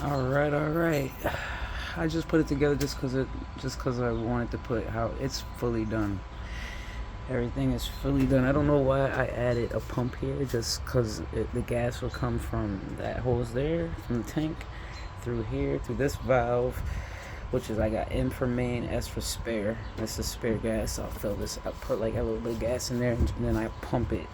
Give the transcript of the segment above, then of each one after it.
All right. I just put it together just cause I wanted to put how it's fully done. Everything is fully done. I don't know why I added a pump here, just cause the gas will come from that hose there, from the tank, through here, through this valve, which is I got N for main, S for spare. This is spare gas. I'll fill this. I put like a little bit of gas in there, and then I pump it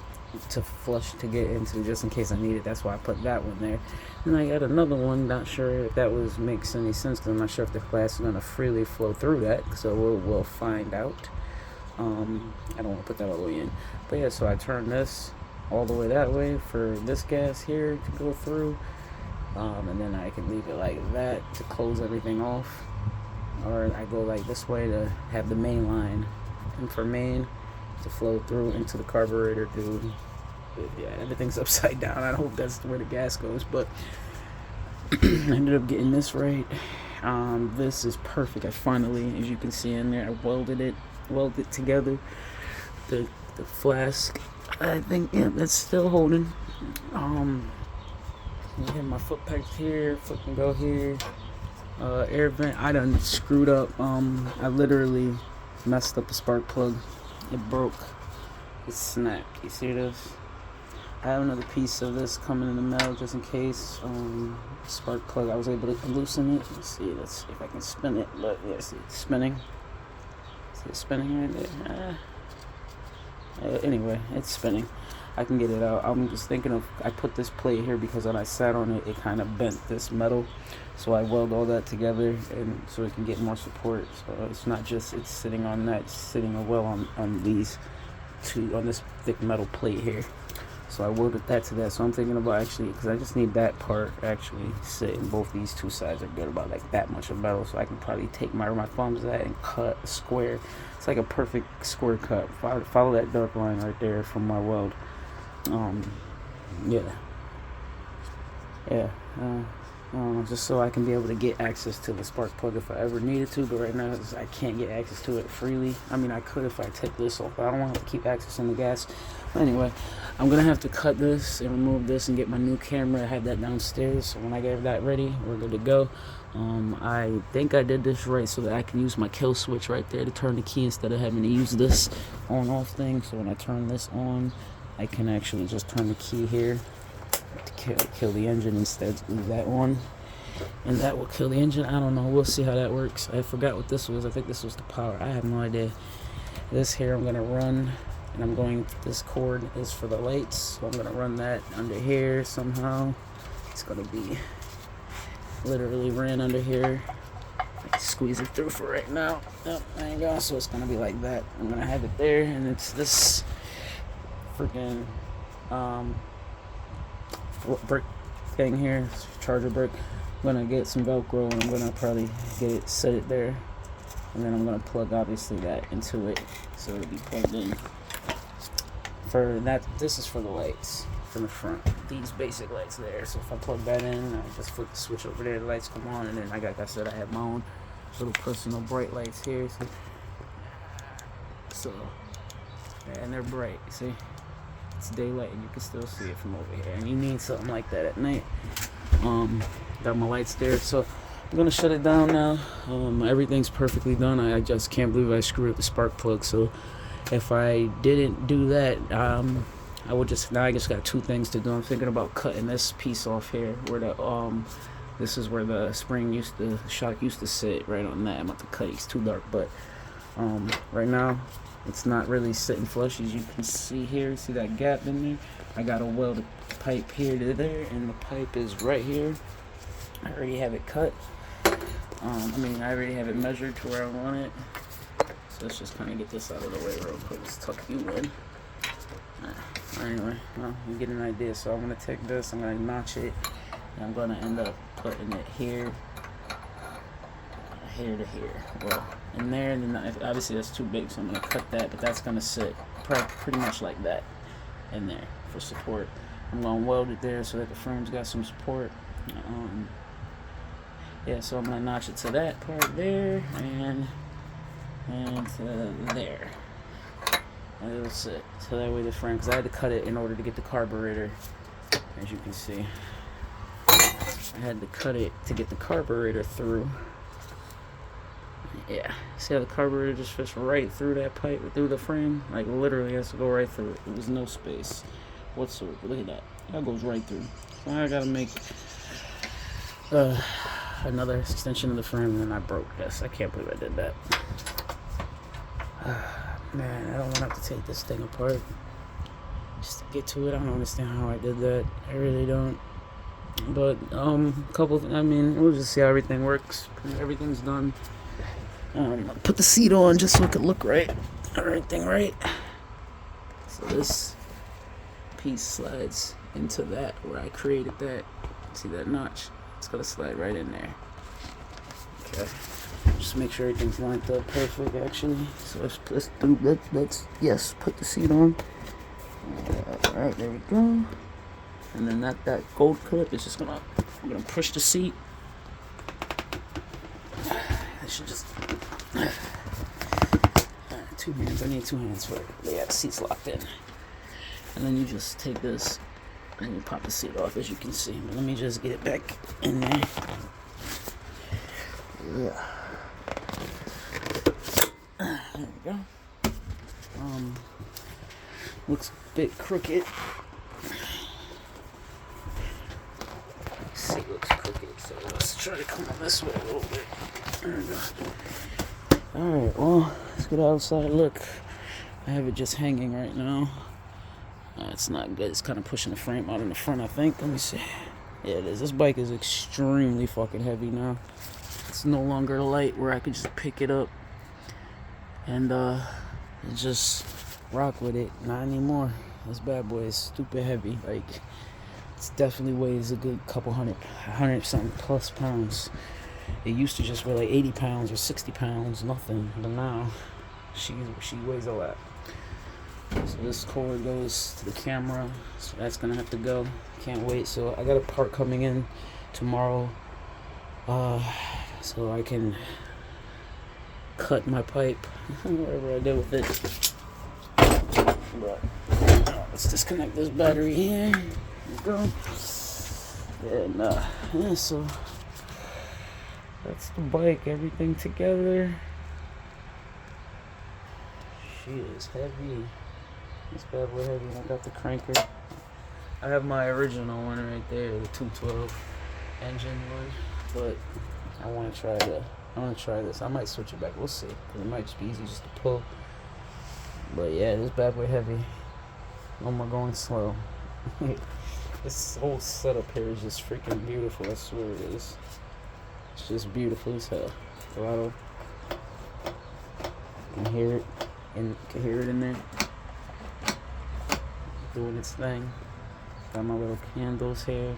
to flush to get into, just in case I need it. That's why I put that one there. And I got another one. Not sure if that makes any sense, because I'm not sure if the gas is gonna freely flow through that. So we'll find out. I don't want to put that all the way in, but yeah. So I turn this all the way that way for this gas here to go through, and then I can leave it like that to close everything off, or I go like this way to have the main line and for main to flow through into the carburetor. Dude, yeah, everything's upside down. I hope that's where the gas goes, but I ended up getting this right. This is perfect. I finally, as you can see in there, I welded together. The flask, I think, yeah, that's still holding. Yeah, my foot pegs here, foot can go here. Air vent, I done screwed up. I literally messed up the spark plug. It broke. It snapped. You see this? I have another piece of this coming in the mail just in case. Spark plug, I was able to loosen it. Let's see if I can spin it. But yeah, see it's spinning. See it spinning right there? Anyway, it's spinning. I can get it out. I'm just thinking of, I put this plate here because when I sat on it, it kind of bent this metal. So I weld all that together, and so it can get more support. So it's not just it's sitting on that, it's sitting well on these two, on this thick metal plate here. So I welded that to that. So I'm thinking about actually, because I just need that part actually sit, and both these two sides are good, about like that much of metal. So I can probably take my thumbs at and cut a square. It's like a perfect square cut. Follow that dark line right there from my weld. Yeah. Just so I can be able to get access to the spark plug if I ever needed to, but right now I can't get access to it freely. I mean, I could if I take this off, but I don't want to have to keep accessing the gas. But anyway, I'm gonna have to cut this and remove this and get my new camera. I have that downstairs, so when I get that ready, we're good to go. I think I did this right so that I can use my kill switch right there to turn the key instead of having to use this on-off thing. So when I turn this on, I can actually just turn the key here to kill the engine instead of that one, and that will kill the engine. I don't know, we'll see how that works. I forgot what this was. I think this was the power. I have no idea. This here I'm gonna run, and this cord is for the lights, so I'm gonna run that under here somehow. It's gonna be literally ran under here. I can squeeze it through for right now. Yep, there you go. So it's gonna be like that. I'm gonna have it there, and it's this freaking brick thing here, charger brick. I'm gonna get some Velcro, and I'm gonna probably set it there, and then I'm gonna plug obviously that into it so it'll be plugged in. For that, this is for the lights from the front. These basic lights there. So if I plug that in, I just flip the switch over there, the lights come on, and then like I said, I have my own little personal bright lights here. So and they're bright. See? It's daylight and you can still see it from over here, and you need something like that at night. Got my lights there, so I'm gonna shut it down now. Everything's perfectly done. I just can't believe I screwed up the spark plug. So if I didn't do that, I just got two things to do. I'm thinking about cutting this piece off here where this is where the shock used to sit, right on that. I'm about to cut it. It's too dark, but right now it's not really sitting flush, as you can see here. See that gap in there? I gotta weld a pipe here to there, and the pipe is right here. I already have it cut. I already have it measured to where I want it. So let's just kind of get this out of the way real quick. Let's tuck you in. Anyway, well, you get an idea. So I'm gonna take this, I'm gonna notch it, and I'm gonna end up putting it here to here. Well, in there, and then obviously that's too big, so I'm gonna cut that, but that's gonna sit pretty much like that in there for support. I'm gonna weld it there so that the frame's got some support. Yeah, so I'm gonna notch it to that part there, and to there. And it'll sit. So that way the frame, because I had to cut it in order to get the carburetor, as you can see. I had to cut it to get the carburetor through. Yeah, see how the carburetor just fits right through that pipe, through the frame? Like literally has to go right through it. There's no space whatsoever. Look at that. That goes right through. So I gotta make another extension of the frame, and then I broke this. I can't believe I did that. Man, I don't want to have to take this thing apart just to get to it. I don't understand how I did that. I really don't. But I mean, we'll just see how everything works. Everything's done. Put the seat on just so it could look right. Everything right. So this piece slides into that where I created that. See that notch? It's gonna slide right in there. Okay. Just make sure everything's lined up perfect. Actually, so let's put the seat on. All right, there we go. And then that gold clip is just I'm gonna push the seat. I should just. Two hands. I need two hands for it. Yeah, the seat's locked in. And then you just take this and you pop the seat off, as you can see. But let me just get it back in there. Yeah. There we go. Looks a bit crooked. Seat looks crooked, so let's try to come up this way a little bit. There we go. Alright, well, let's get outside. Look, I have it just hanging right now. It's not good. It's kind of pushing the frame out in the front, I think. Let me see. Yeah, it is. This bike is extremely fucking heavy now. It's no longer light where I can just pick it up and just rock with it. Not anymore. This bad boy is stupid heavy. Like, it definitely weighs a good couple hundred something plus pounds. It used to just weigh like 80 pounds or 60 pounds, nothing. But now she weighs a lot. So this cord goes to the camera, so that's gonna have to go. Can't wait. So I got a part coming in tomorrow, so I can cut my pipe, whatever I did with it. But let's disconnect this battery here. There we go. And yeah, so that's the bike. Everything together. She is heavy. This bad boy heavy. I got the cranker. I have my original one right there, the 212 engine one, but I want to try this. I might switch it back. We'll see. Cause it might just be easy just to pull. But yeah, this bad boy heavy. No more going slow. This whole setup here is just freaking beautiful. I swear it is. It's just beautiful as hell. Throttle. You can hear it. And you can hear it in there. Doing its thing. Got my little candles here.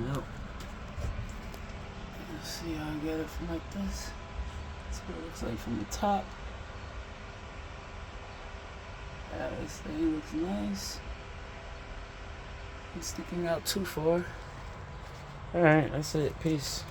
Yep. Let's see how I get it from like this. That's what it looks like from the top. Yeah, this thing looks nice. It's sticking out too far. Alright, that's it. Peace.